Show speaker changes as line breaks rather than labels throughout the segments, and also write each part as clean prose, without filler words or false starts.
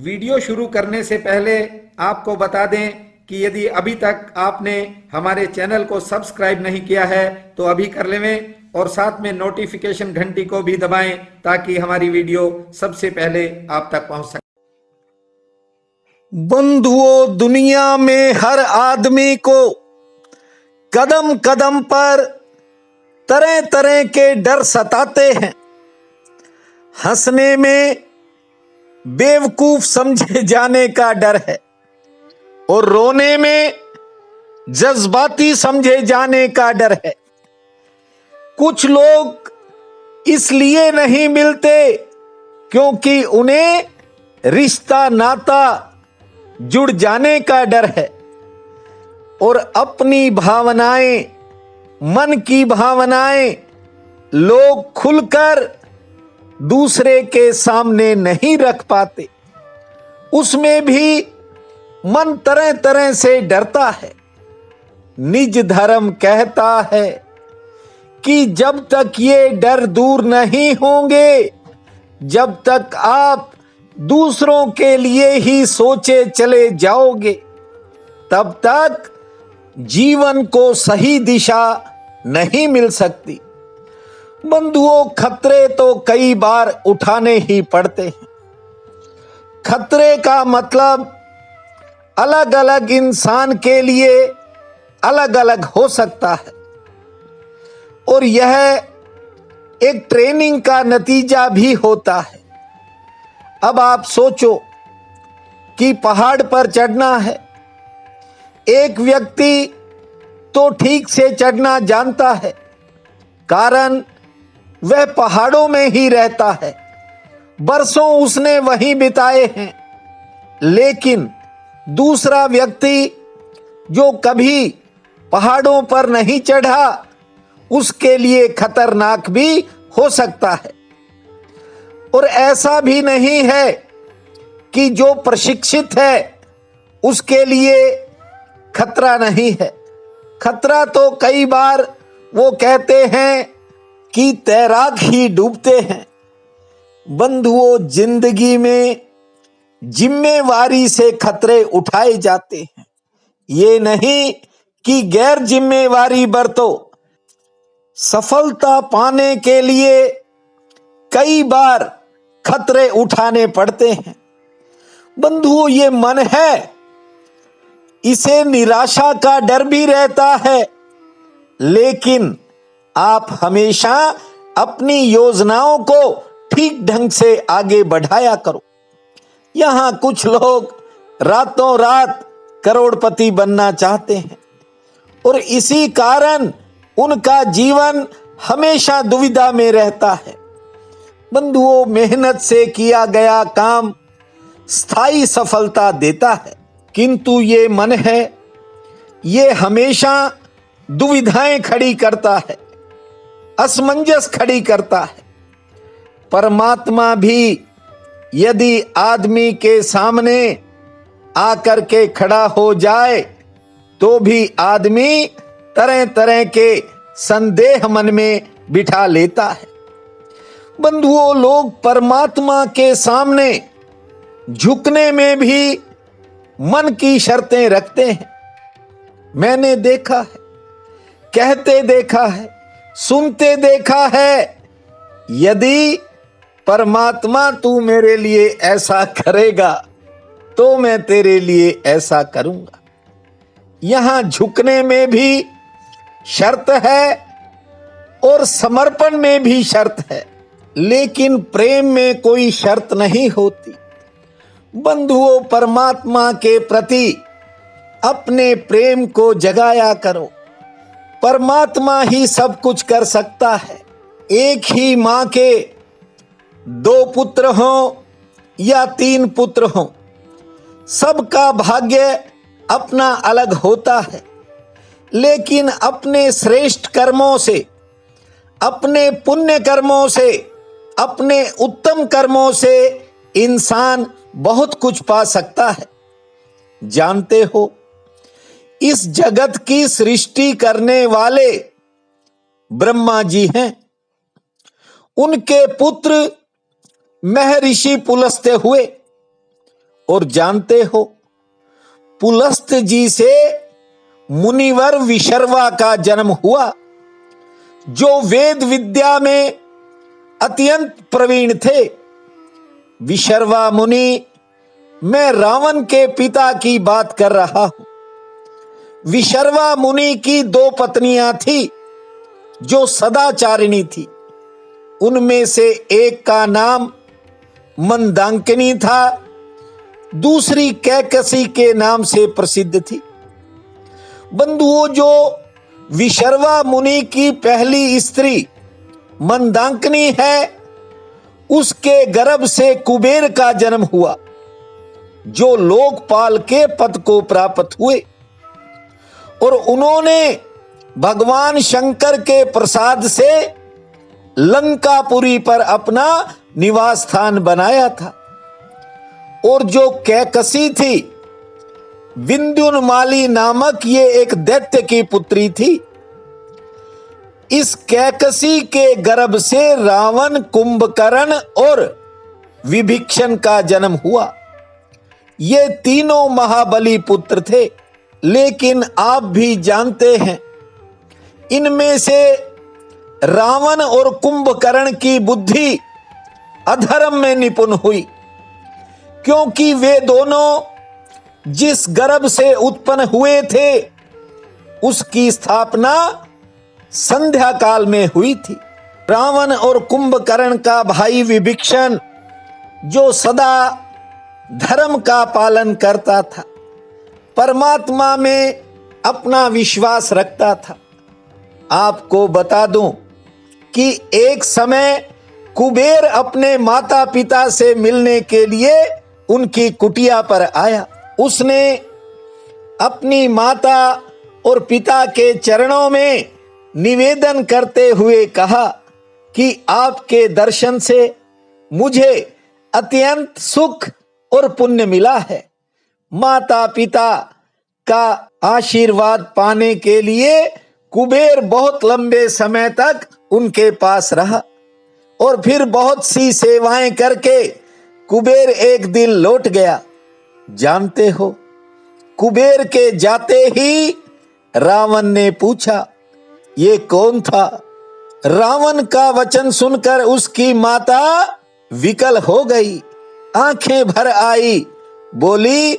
Video शुरू करने से पहले आपको बता दें कि यदि अभी तक आपने हमारे चैनल को सब्सक्राइब नहीं किया है तो अभी कर लें और साथ में नोटिफिकेशन घंटी को भी दबाएं ताकि हमारी वीडियो सबसे पहले आप तक पहुंच सके।
बंधुओं, दुनिया में हर आदमी को कदम कदम पर तरह तरह के डर सताते हैं। हंसने में बेवकूफ समझे जाने का डर है और रोने में जज्बाती समझे जाने का डर है। कुछ लोग इसलिए नहीं मिलते क्योंकि उन्हें रिश्ता नाता जुड़ जाने का डर है और अपनी भावनाएं, मन की भावनाएं लोग खुलकर दूसरे के सामने नहीं रख पाते। उसमें भी मन तरह तरह से डरता है। निज धर्म कहता है कि जब तक ये डर दूर नहीं होंगे, जब तक आप दूसरों के लिए ही सोचे चले जाओगे, तब तक जीवन को सही दिशा नहीं मिल सकती। बंधुओं, खतरे तो कई बार उठाने ही पड़ते हैं। खतरे का मतलब अलग अलग इंसान के लिए अलग अलग हो सकता है और यह एक ट्रेनिंग का नतीजा भी होता है। अब आप सोचो कि पहाड़ पर चढ़ना है। एक व्यक्ति तो ठीक से चढ़ना जानता है, कारण वह पहाड़ों में ही रहता है, बरसों उसने वहीं बिताए हैं। लेकिन दूसरा व्यक्ति जो कभी पहाड़ों पर नहीं चढ़ा, उसके लिए खतरनाक भी हो सकता है। और ऐसा भी नहीं है कि जो प्रशिक्षित है उसके लिए खतरा नहीं है। खतरा तो कई बार वो कहते हैं कि तैराक ही डूबते हैं। बंधुओं, जिंदगी में जिम्मेवारी से खतरे उठाए जाते हैं, ये नहीं कि गैर जिम्मेवारी बरतो। सफलता पाने के लिए कई बार खतरे उठाने पड़ते हैं। बंधुओं, ये मन है, इसे निराशा का डर भी रहता है, लेकिन आप हमेशा अपनी योजनाओं को ठीक ढंग से आगे बढ़ाया करो। यहां कुछ लोग रातों रात करोड़पति बनना चाहते हैं और इसी कारण उनका जीवन हमेशा दुविधा में रहता है। बंधुओं, मेहनत से किया गया काम स्थायी सफलता देता है, किंतु ये मन है, ये हमेशा दुविधाएं खड़ी करता है, असमंजस खड़ी करता है। परमात्मा भी यदि आदमी के सामने आकर के खड़ा हो जाए तो भी आदमी तरह तरह के संदेह मन में बिठा लेता है। बंधुओं, लोग परमात्मा के सामने झुकने में भी मन की शर्तें रखते हैं। मैंने देखा है, कहते देखा है, सुनते देखा है, यदि परमात्मा तू मेरे लिए ऐसा करेगा तो मैं तेरे लिए ऐसा करूंगा। यहां झुकने में भी शर्त है और समर्पण में भी शर्त है, लेकिन प्रेम में कोई शर्त नहीं होती। बंधुओं, परमात्मा के प्रति अपने प्रेम को जगाया करो। परमात्मा ही सब कुछ कर सकता है। एक ही मां के 2 पुत्र हों या 3 पुत्र हों, सबका भाग्य अपना अलग होता है, लेकिन अपने श्रेष्ठ कर्मों से, अपने पुण्य कर्मों से, अपने उत्तम कर्मों से इंसान बहुत कुछ पा सकता है। जानते हो, इस जगत की सृष्टि करने वाले ब्रह्मा जी हैं। उनके पुत्र महर्षि पुलस्त्य हुए और जानते हो, पुलस्त जी से मुनिवर विशर्वा का जन्म हुआ, जो वेद विद्या में अत्यंत प्रवीण थे। विशर्वा मुनि, मैं रावण के पिता की बात कर रहा हूं। विशर्वा मुनि की 2 पत्नियां थी जो सदाचारिणी थी। उनमें से एक का नाम मंदाकिनी था, दूसरी कैकसी के नाम से प्रसिद्ध थी। बंधुओं, जो विशर्वा मुनि की पहली स्त्री मंदाकिनी है, उसके गर्भ से कुबेर का जन्म हुआ, जो लोकपाल के पद को प्राप्त हुए और उन्होंने भगवान शंकर के प्रसाद से लंकापुरी पर अपना निवास स्थान बनाया था। और जो कैकसी थी, विंध्युन्माली नामक, ये एक दैत्य की पुत्री थी। इस कैकसी के गर्भ से रावण, कुंभकर्ण और विभीषण का जन्म हुआ। ये तीनों महाबली पुत्र थे। लेकिन आप भी जानते हैं, इनमें से रावण और कुंभकर्ण की बुद्धि अधर्म में निपुण हुई, क्योंकि वे दोनों जिस गर्भ से उत्पन्न हुए थे, उसकी स्थापना संध्या काल में हुई थी। रावण और कुंभकर्ण का भाई विभीषण, जो सदा धर्म का पालन करता था, परमात्मा में अपना विश्वास रखता था। आपको बता दूं कि एक समय कुबेर अपने माता पिता से मिलने के लिए उनकी कुटिया पर आया। उसने अपनी माता और पिता के चरणों में निवेदन करते हुए कहा कि आपके दर्शन से मुझे अत्यंत सुख और पुण्य मिला है। माता पिता का आशीर्वाद पाने के लिए कुबेर बहुत लंबे समय तक उनके पास रहा और फिर बहुत सी सेवाएं करके कुबेर एक दिन लौट गया। जानते हो, कुबेर के जाते ही रावण ने पूछा, ये कौन था? रावण का वचन सुनकर उसकी माता विकल हो गई, आंखें भर आई, बोली,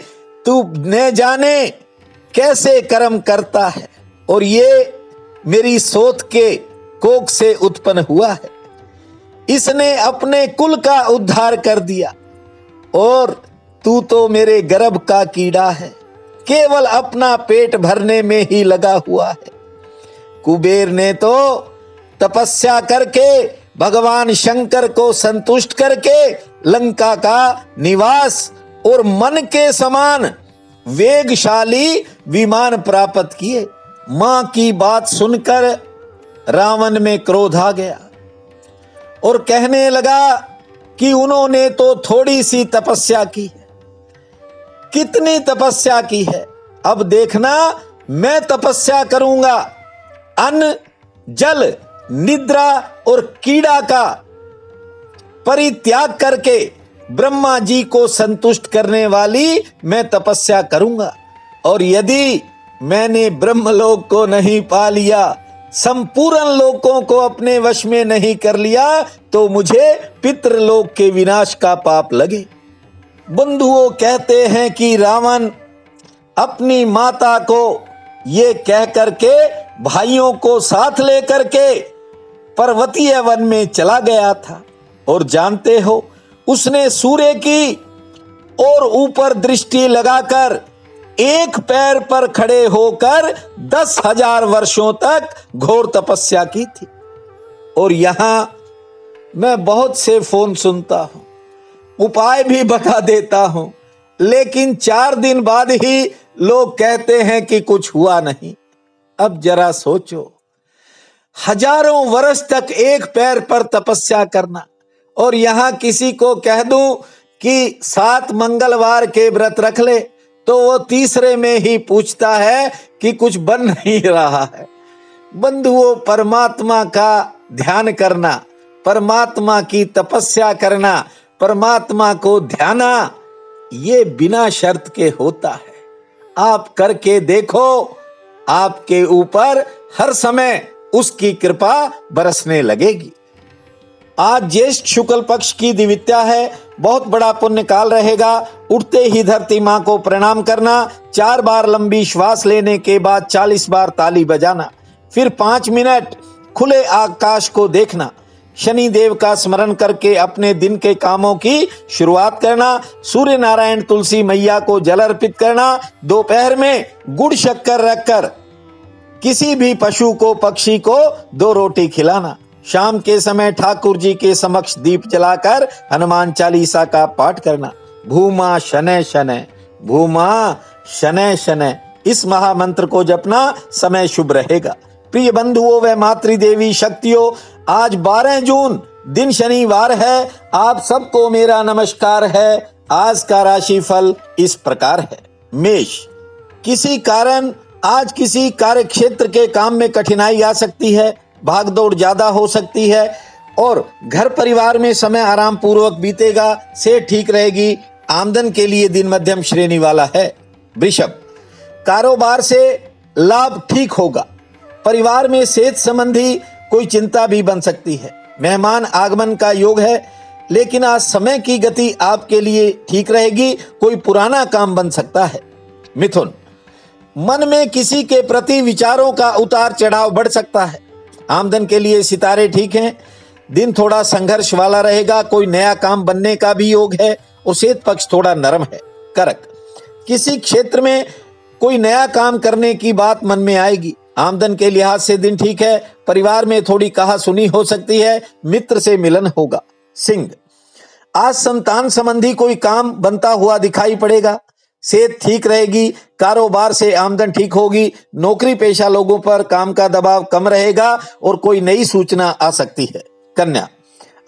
तू न जाने कैसे कर्म करता है और ये मेरी सोत के कोख से उत्पन्न हुआ है। इसने अपने कुल का उद्धार कर दिया और तू तो मेरे गर्भ का कीड़ा है, केवल अपना पेट भरने में ही लगा हुआ है। कुबेर ने तो तपस्या करके भगवान शंकर को संतुष्ट करके लंका का निवास और मन के समान वेगशाली विमान प्राप्त किए। मां की बात सुनकर रावण में क्रोध आ गया और कहने लगा कि उन्होंने तो थोड़ी सी तपस्या की है। कितनी तपस्या की है? अब देखना, मैं तपस्या करूंगा, अन्न, जल, निद्रा और कीड़ा का परित्याग करके ब्रह्मा जी को संतुष्ट करने वाली मैं तपस्या करूंगा। और यदि मैंने ब्रह्मलोक को नहीं पा लिया, संपूर्ण लोकों को अपने वश में नहीं कर लिया, तो मुझे पितृलोक के विनाश का पाप लगे। बंधुओं, कहते हैं कि रावण अपनी माता को ये कह करके भाइयों को साथ लेकर के पर्वतीय वन में चला गया था। और जानते हो, उसने सूर्य की और ऊपर दृष्टि लगाकर एक पैर पर खड़े होकर 10,000 वर्षों तक घोर तपस्या की थी। और यहां मैं बहुत से फोन सुनता हूं, उपाय भी बता देता हूं, लेकिन 4 दिन बाद ही लोग कहते हैं कि कुछ हुआ नहीं। अब जरा सोचो, हजारों वर्ष तक एक पैर पर तपस्या करना, और यहां किसी को कह दूं कि 7 मंगलवार के व्रत रख ले, तो वो तीसरे में ही पूछता है कि कुछ बन नहीं रहा है। बंधुओं, परमात्मा का ध्यान करना, परमात्मा की तपस्या करना, परमात्मा को ध्याना, ये बिना शर्त के होता है। आप करके देखो, आपके ऊपर हर समय उसकी कृपा बरसने लगेगी। आज ज्येष्ठ शुक्ल पक्ष की द्वितीया है, बहुत बड़ा पुण्य काल रहेगा। उठते ही धरती मां को प्रणाम करना, 4 बार लंबी श्वास लेने के बाद 40 बार ताली बजाना, फिर 5 मिनट खुले आकाश को देखना, शनि देव का स्मरण करके अपने दिन के कामों की शुरुआत करना, सूर्य नारायण तुलसी मैया को जल अर्पित करना, दोपहर में गुड़ शक्कर रखकर किसी भी पशु को पक्षी को 2 रोटी खिलाना, शाम के समय ठाकुर जी के समक्ष दीप जलाकर हनुमान चालीसा का पाठ करना। भूमा शनै शनै, भूमा शनै शनै, इस महामंत्र को जपना, समय शुभ रहेगा। प्रिय बंधुओं व मातृदेवी शक्तियों, आज 12 जून दिन शनिवार है। आप सबको मेरा नमस्कार है। आज का राशिफल इस प्रकार है। मेष, किसी कारण आज किसी कार्य क्षेत्र के काम में कठिनाई आ सकती है, भागदौड़ ज्यादा हो सकती है और घर परिवार में समय आराम पूर्वक बीतेगा, सेहत ठीक रहेगी। आमदन के लिए दिन मध्यम श्रेणी वाला है। वृषभ, कारोबार से लाभ ठीक होगा। परिवार में सेहत संबंधी कोई चिंता भी बन सकती है। मेहमान आगमन का योग है, लेकिन आज समय की गति आपके लिए ठीक रहेगी। कोई पुराना काम बन सकता है। मिथुन, मन में किसी के प्रति विचारों का उतार चढ़ाव बढ़ सकता है। आमदन के लिए सितारे ठीक हैं। दिन थोड़ा संघर्ष वाला रहेगा। कोई नया काम बनने का भी योग है और सेहत पक्ष थोड़ा नरम है। कर्क, किसी क्षेत्र में कोई नया काम करने की बात मन में आएगी। आमदन के लिहाज से दिन ठीक है। परिवार में थोड़ी कहासुनी हो सकती है। मित्र से मिलन होगा। सिंह, आज संतान संबंधी कोई काम बनता हुआ दिखाई पड़ेगा। सेहत ठीक रहेगी। कारोबार से आमदन ठीक होगी। नौकरी पेशा लोगों पर काम का दबाव कम रहेगा और कोई नई सूचना आ सकती है। कन्या,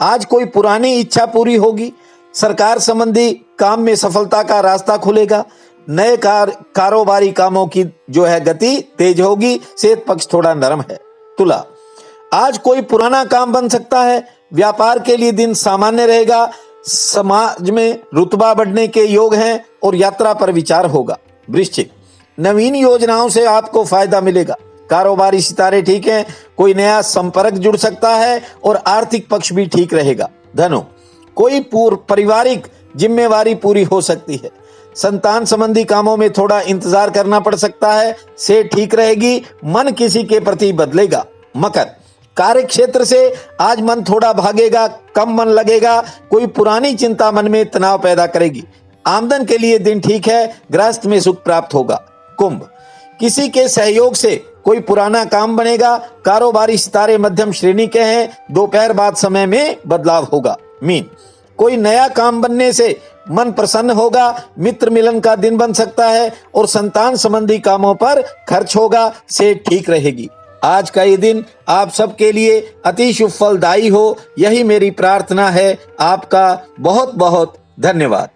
आज कोई पुरानी इच्छा पूरी होगी। सरकार संबंधी काम में सफलता का रास्ता खुलेगा। नए कारोबारी कामों की जो है गति तेज होगी। सेहत पक्ष थोड़ा नरम है। तुला, आज कोई पुराना काम बन सकता है। व्यापार के लिए दिन सामान्य रहेगा। समाज में रुतबा बढ़ने के योग हैं और यात्रा पर विचार होगा। वृश्चिक, नवीन योजनाओं से आपको फायदा मिलेगा। कारोबारी सितारे ठीक हैं। कोई नया संपर्क जुड़ सकता है और आर्थिक पक्ष भी ठीक रहेगा। धनु, कोई पारिवारिक जिम्मेवारी पूरी हो सकती है। संतान संबंधी कामों में थोड़ा इंतजार करना पड़ सकता है। सेहत ठीक रहेगी। मन किसी के प्रति बदलेगा। मकर, कार्य क्षेत्र से आज मन थोड़ा भागेगा, कम मन लगेगा। कोई पुरानी चिंता मन में तनाव पैदा करेगी। आमदन के लिए दिन ठीक है। गृहस्थ में सुख प्राप्त होगा। कुंभ, किसी के सहयोग से कोई पुराना काम बनेगा। कारोबारी सितारे मध्यम श्रेणी के हैं। दोपहर बाद समय में बदलाव होगा। मीन, कोई नया काम बनने से मन प्रसन्न होगा। मित्र मिलन का दिन बन सकता है और संतान संबंधी कामों पर खर्च होगा। सेहत ठीक रहेगी। आज का ये दिन आप सबके लिए अति शुभ फलदायी हो, यही मेरी प्रार्थना है। आपका बहुत बहुत धन्यवाद।